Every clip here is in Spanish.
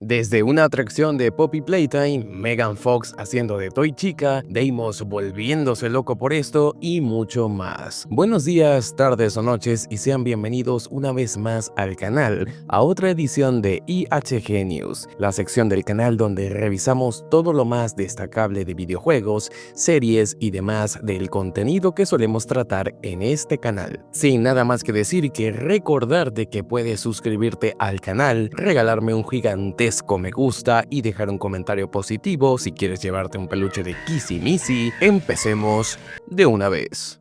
Desde una atracción de Poppy Playtime, Megan Fox haciendo de Toy Chica, Deimos volviéndose loco por esto y mucho más. Buenos días, tardes o noches y sean bienvenidos una vez más al canal, a otra edición de IHG News, la sección del canal donde revisamos todo lo más destacable de videojuegos, series y demás del contenido que solemos tratar en este canal. Sin nada más que decir que recordarte que puedes suscribirte al canal, regalarme un gigantesco me gusta y dejar un comentario positivo si quieres llevarte un peluche de Kissy Missy. Empecemos de una vez.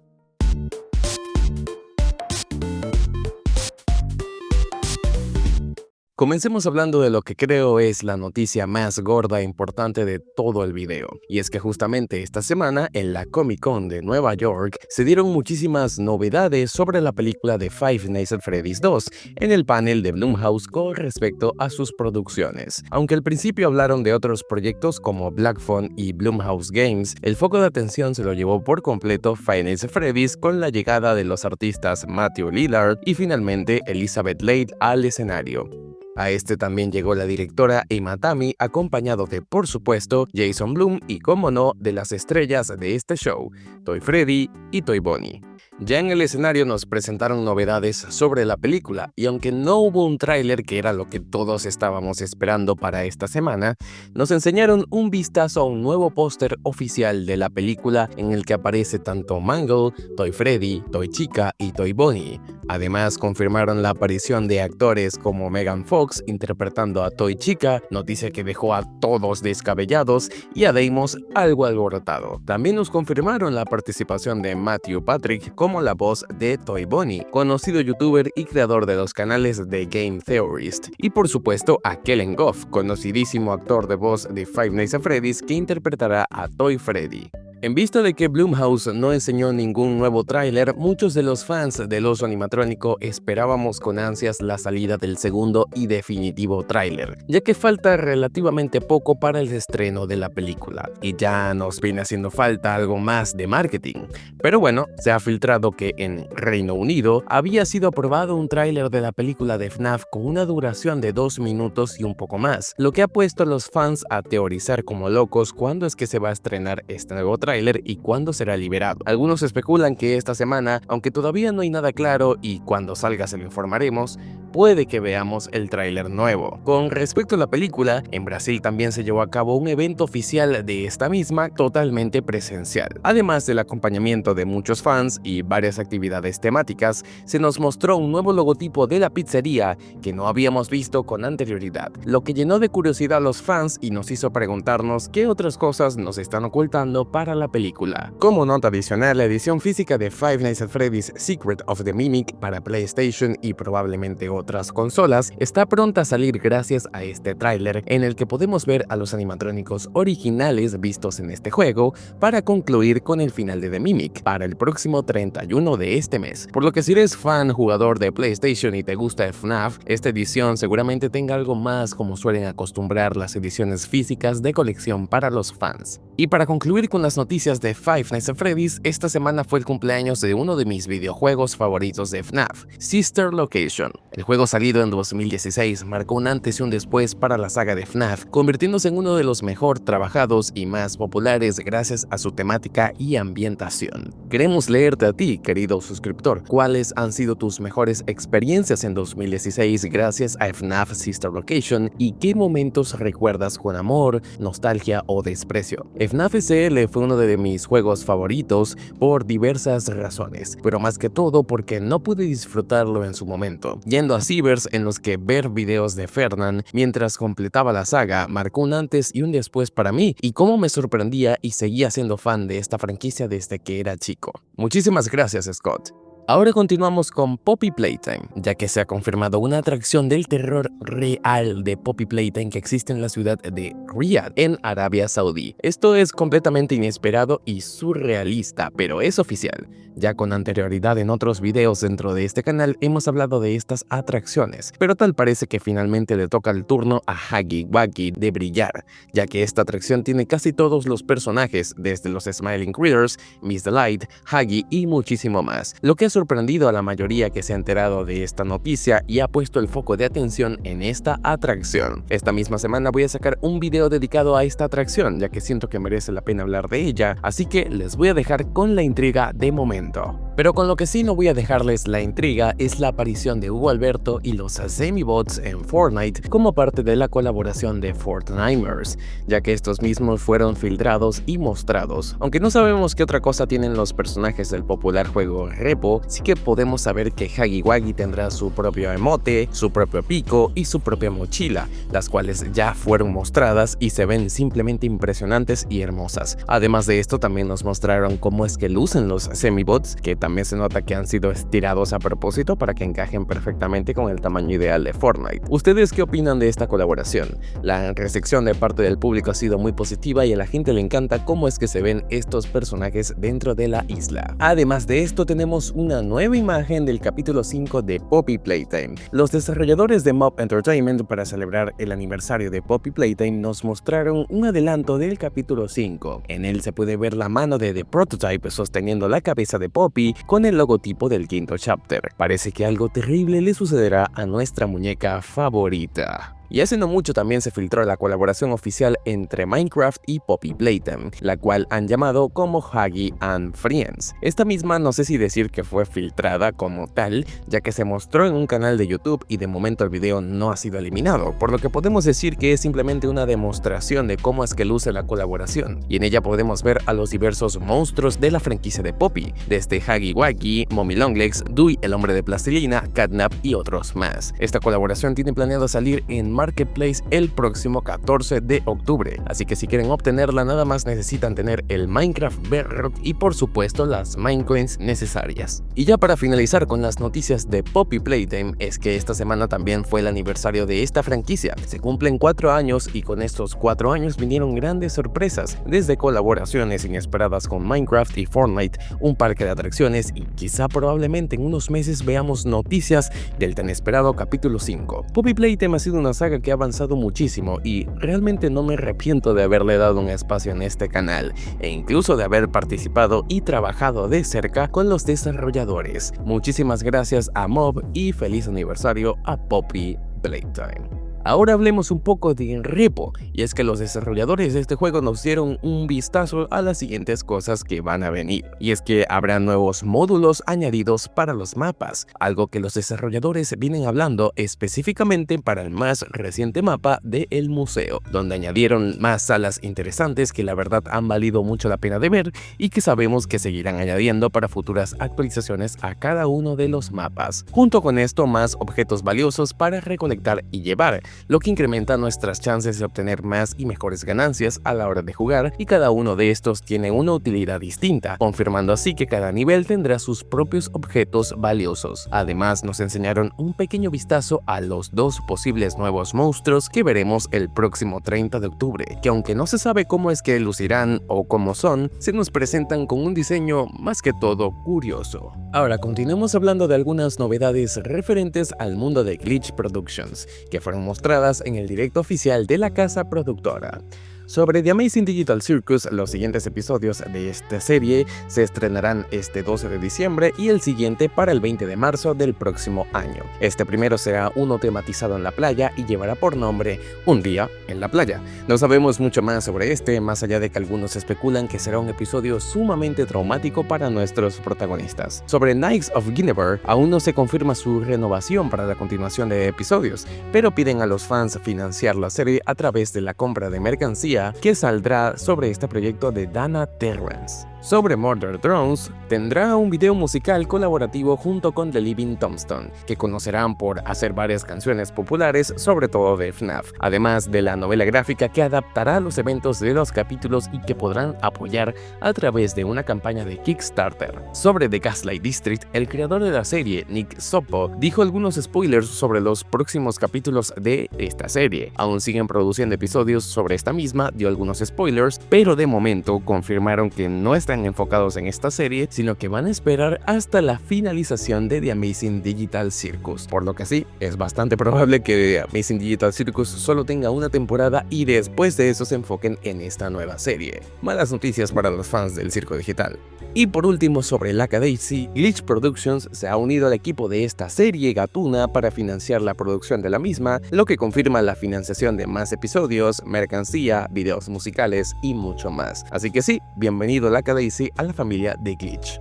Comencemos hablando de lo que creo es la noticia más gorda e importante de todo el video, y es que justamente esta semana en la Comic Con de Nueva York se dieron muchísimas novedades sobre la película de Five Nights at Freddy's 2 en el panel de Blumhouse con respecto a sus producciones. Aunque al principio hablaron de otros proyectos como Black Phone y Blumhouse Games, el foco de atención se lo llevó por completo Five Nights at Freddy's con la llegada de los artistas Matthew Lillard y finalmente Elizabeth Ladd al escenario. A este también llegó la directora Emma Tammi, acompañado de, por supuesto, Jason Blum y, como no, de las estrellas de este show, Toy Freddy y Toy Bonnie. Ya en el escenario nos presentaron novedades sobre la película, y aunque no hubo un tráiler que era lo que todos estábamos esperando para esta semana, nos enseñaron un vistazo a un nuevo póster oficial de la película en el que aparece tanto Mangle, Toy Freddy, Toy Chica y Toy Bonnie. Además, confirmaron la aparición de actores como Megan Fox interpretando a Toy Chica, noticia que dejó a todos descabellados, y a Deimos algo alborotado. También nos confirmaron la participación de Matthew Patrick como la voz de Toy Bonnie, conocido youtuber y creador de los canales de Game Theorist, y por supuesto a Kellen Goff, conocidísimo actor de voz de Five Nights at Freddy's que interpretará a Toy Freddy. En vista de que Blumhouse no enseñó ningún nuevo tráiler, muchos de los fans del oso animatrónico esperábamos con ansias la salida del segundo y definitivo tráiler, ya que falta relativamente poco para el estreno de la película, y ya nos viene haciendo falta algo más de marketing. Pero bueno, se ha filtrado que en Reino Unido había sido aprobado un tráiler de la película de FNAF con una duración de 2 minutos y un poco más, lo que ha puesto a los fans a teorizar como locos cuándo es que se va a estrenar este nuevo tráiler y cuándo será liberado. Algunos especulan que esta semana, aunque todavía no hay nada claro y cuando salga se lo informaremos, puede que veamos el tráiler nuevo. Con respecto a la película, en Brasil también se llevó a cabo un evento oficial de esta misma totalmente presencial. Además del acompañamiento de muchos fans y varias actividades temáticas, se nos mostró un nuevo logotipo de la pizzería que no habíamos visto con anterioridad, lo que llenó de curiosidad a los fans y nos hizo preguntarnos qué otras cosas nos están ocultando para la película. Como nota adicional, la edición física de Five Nights at Freddy's Secret of the Mimic para PlayStation y probablemente otras consolas está pronta a salir gracias a este tráiler en el que podemos ver a los animatrónicos originales vistos en este juego para concluir con el final de The Mimic para el próximo 31 de este mes. Por lo que si eres fan jugador de PlayStation y te gusta FNAF, esta edición seguramente tenga algo más como suelen acostumbrar las ediciones físicas de colección para los fans. Y para concluir con las noticias de Five Nights at Freddy's, esta semana fue el cumpleaños de uno de mis videojuegos favoritos de FNAF, Sister Location. El juego salido en 2016 marcó un antes y un después para la saga de FNAF, convirtiéndose en uno de los mejor trabajados y más populares gracias a su temática y ambientación. Queremos leerte a ti, querido suscriptor, cuáles han sido tus mejores experiencias en 2016 gracias a FNAF Sister Location y qué momentos recuerdas con amor, nostalgia o desprecio. FNAF SL fue uno de mis juegos favoritos por diversas razones, pero más que todo porque no pude disfrutarlo en su momento. Yendo a cibers en los que ver videos de Fernan mientras completaba la saga marcó un antes y un después para mí y cómo me sorprendía y seguía siendo fan de esta franquicia desde que era chico. Muchísimas gracias, Scott. Ahora continuamos con Poppy Playtime, ya que se ha confirmado una atracción del terror real de Poppy Playtime que existe en la ciudad de Riyadh, en Arabia Saudí. Esto es completamente inesperado y surrealista, pero es oficial. Ya con anterioridad en otros videos dentro de este canal hemos hablado de estas atracciones, pero tal parece que finalmente le toca el turno a Huggy Wuggy de brillar, ya que esta atracción tiene casi todos los personajes, desde los Smiling Critters, Miss Delight, Huggy y muchísimo más, lo que ha sorprendido a la mayoría que se ha enterado de esta noticia y ha puesto el foco de atención en esta atracción. Esta misma semana voy a sacar un video dedicado a esta atracción, ya que siento que merece la pena hablar de ella, así que les voy a dejar con la intriga de momento. Pero con lo que sí no voy a dejarles la intriga es la aparición de Hugo Alberto y los Semibots en Fortnite como parte de la colaboración de Fortnimers, ya que estos mismos fueron filtrados y mostrados. Aunque no sabemos qué otra cosa tienen los personajes del popular juego Repo, sí que podemos saber que Huggy Wuggy tendrá su propio emote, su propio pico y su propia mochila, las cuales ya fueron mostradas y se ven simplemente impresionantes y hermosas. Además de esto, también nos mostraron cómo es que lucen los Semibots, que también se nota que han sido estirados a propósito para que encajen perfectamente con el tamaño ideal de Fortnite. ¿Ustedes qué opinan de esta colaboración? La recepción de parte del público ha sido muy positiva y a la gente le encanta cómo es que se ven estos personajes dentro de la isla. Además de esto, tenemos una nueva imagen del capítulo 5 de Poppy Playtime. Los desarrolladores de Mob Entertainment, para celebrar el aniversario de Poppy Playtime, nos mostraron un adelanto del capítulo 5. En él se puede ver la mano de The Prototype sosteniendo la cabeza de Poppy con el logotipo del quinto chapter. Parece que algo terrible le sucederá a nuestra muñeca favorita. Y hace no mucho también se filtró la colaboración oficial entre Minecraft y Poppy Playtime, la cual han llamado como Huggy and Friends. Esta misma no sé si decir que fue filtrada como tal, ya que se mostró en un canal de YouTube y de momento el video no ha sido eliminado, por lo que podemos decir que es simplemente una demostración de cómo es que luce la colaboración, y en ella podemos ver a los diversos monstruos de la franquicia de Poppy, desde Huggy Wuggy, Mommy Longlegs, Dewey el hombre de plastilina, Catnap y otros más. Esta colaboración tiene planeado salir en Marketplace el próximo 14 de octubre, así que si quieren obtenerla nada más necesitan tener el Minecraft Bedrock y por supuesto las Minecoins necesarias. Y ya para finalizar con las noticias de Poppy Playtime, es que esta semana también fue el aniversario de esta franquicia. Se cumplen 4 años y con estos 4 años vinieron grandes sorpresas, desde colaboraciones inesperadas con Minecraft y Fortnite, un parque de atracciones y quizá probablemente en unos meses veamos noticias del tan esperado capítulo 5. Poppy Playtime ha sido una saga que ha avanzado muchísimo y realmente no me arrepiento de haberle dado un espacio en este canal e incluso de haber participado y trabajado de cerca con los desarrolladores. Muchísimas gracias a Mob y feliz aniversario a Poppy Playtime. Ahora hablemos un poco de Repo, y es que los desarrolladores de este juego nos dieron un vistazo a las siguientes cosas que van a venir, y es que habrá nuevos módulos añadidos para los mapas, algo que los desarrolladores vienen hablando específicamente para el más reciente mapa de El Museo, donde añadieron más salas interesantes que la verdad han valido mucho la pena de ver y que sabemos que seguirán añadiendo para futuras actualizaciones a cada uno de los mapas. Junto con esto, más objetos valiosos para recolectar y llevar, lo que incrementa nuestras chances de obtener más y mejores ganancias a la hora de jugar, y cada uno de estos tiene una utilidad distinta, confirmando así que cada nivel tendrá sus propios objetos valiosos. Además, nos enseñaron un pequeño vistazo a los 2 posibles nuevos monstruos que veremos el próximo 30 de octubre, que aunque no se sabe cómo es que lucirán o cómo son, se nos presentan con un diseño más que todo curioso. Ahora continuemos hablando de algunas novedades referentes al mundo de Glitch Productions, que fueron mostradas en el directo oficial de la casa productora. Sobre The Amazing Digital Circus, los siguientes episodios de esta serie se estrenarán este 12 de diciembre y el siguiente para el 20 de marzo del próximo año. Este primero será uno tematizado en la playa y llevará por nombre Un día en la playa. No sabemos mucho más sobre este, más allá de que algunos especulan que será un episodio sumamente traumático para nuestros protagonistas. Sobre Knights of Guinevere, aún no se confirma su renovación para la continuación de episodios, pero piden a los fans financiar la serie a través de la compra de mercancía que saldrá sobre este proyecto de Dana Terrence. Sobre Murder Drones, tendrá un video musical colaborativo junto con The Living Tombstone, que conocerán por hacer varias canciones populares, sobre todo de FNAF, además de la novela gráfica que adaptará los eventos de los capítulos y que podrán apoyar a través de una campaña de Kickstarter. Sobre The Gaslight District, el creador de la serie, Nick Soppo, dijo algunos spoilers sobre los próximos capítulos de esta serie. Aún siguen produciendo episodios sobre esta misma, dio algunos spoilers, pero de momento confirmaron que no está están enfocados en esta serie, sino que van a esperar hasta la finalización de The Amazing Digital Circus, por lo que sí, es bastante probable que The Amazing Digital Circus solo tenga una temporada y después de eso se enfoquen en esta nueva serie. Malas noticias para los fans del circo digital. Y por último, sobre Lackadaisy, Glitch Productions se ha unido al equipo de esta serie gatuna para financiar la producción de la misma, lo que confirma la financiación de más episodios, mercancía, videos musicales y mucho más. Así que sí, bienvenido Lackadaisy a la familia de Glitch.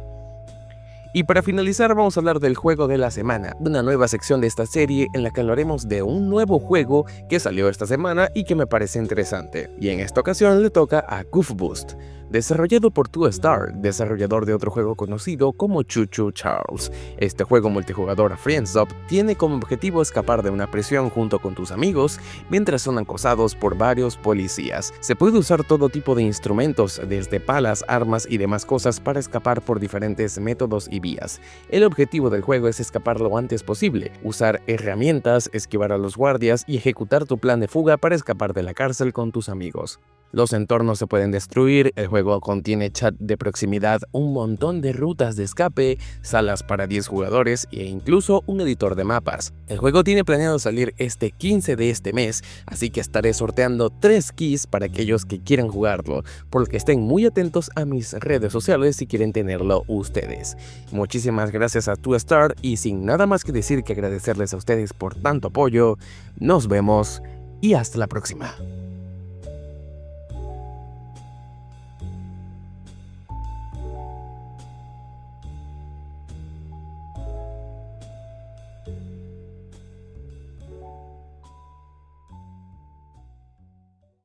Y para finalizar vamos a hablar del juego de la semana, una nueva sección de esta serie en la que hablaremos de un nuevo juego que salió esta semana y que me parece interesante. Y en esta ocasión le toca a Goof Boost, desarrollado por 2Star, desarrollador de otro juego conocido como Choo Choo Charles. Este juego multijugador Friends Up tiene como objetivo escapar de una prisión junto con tus amigos mientras son acosados por varios policías. Se puede usar todo tipo de instrumentos, desde palas, armas y demás cosas para escapar por diferentes métodos y vías. El objetivo del juego es escapar lo antes posible, usar herramientas, esquivar a los guardias y ejecutar tu plan de fuga para escapar de la cárcel con tus amigos. Los entornos se pueden destruir, el juego contiene chat de proximidad, un montón de rutas de escape, salas para 10 jugadores e incluso un editor de mapas. El juego tiene planeado salir este 15 de este mes, así que estaré sorteando 3 keys para aquellos que quieran jugarlo, por lo que estén muy atentos a mis redes sociales si quieren tenerlo ustedes. Muchísimas gracias a 2Star y sin nada más que decir que agradecerles a ustedes por tanto apoyo, nos vemos y hasta la próxima.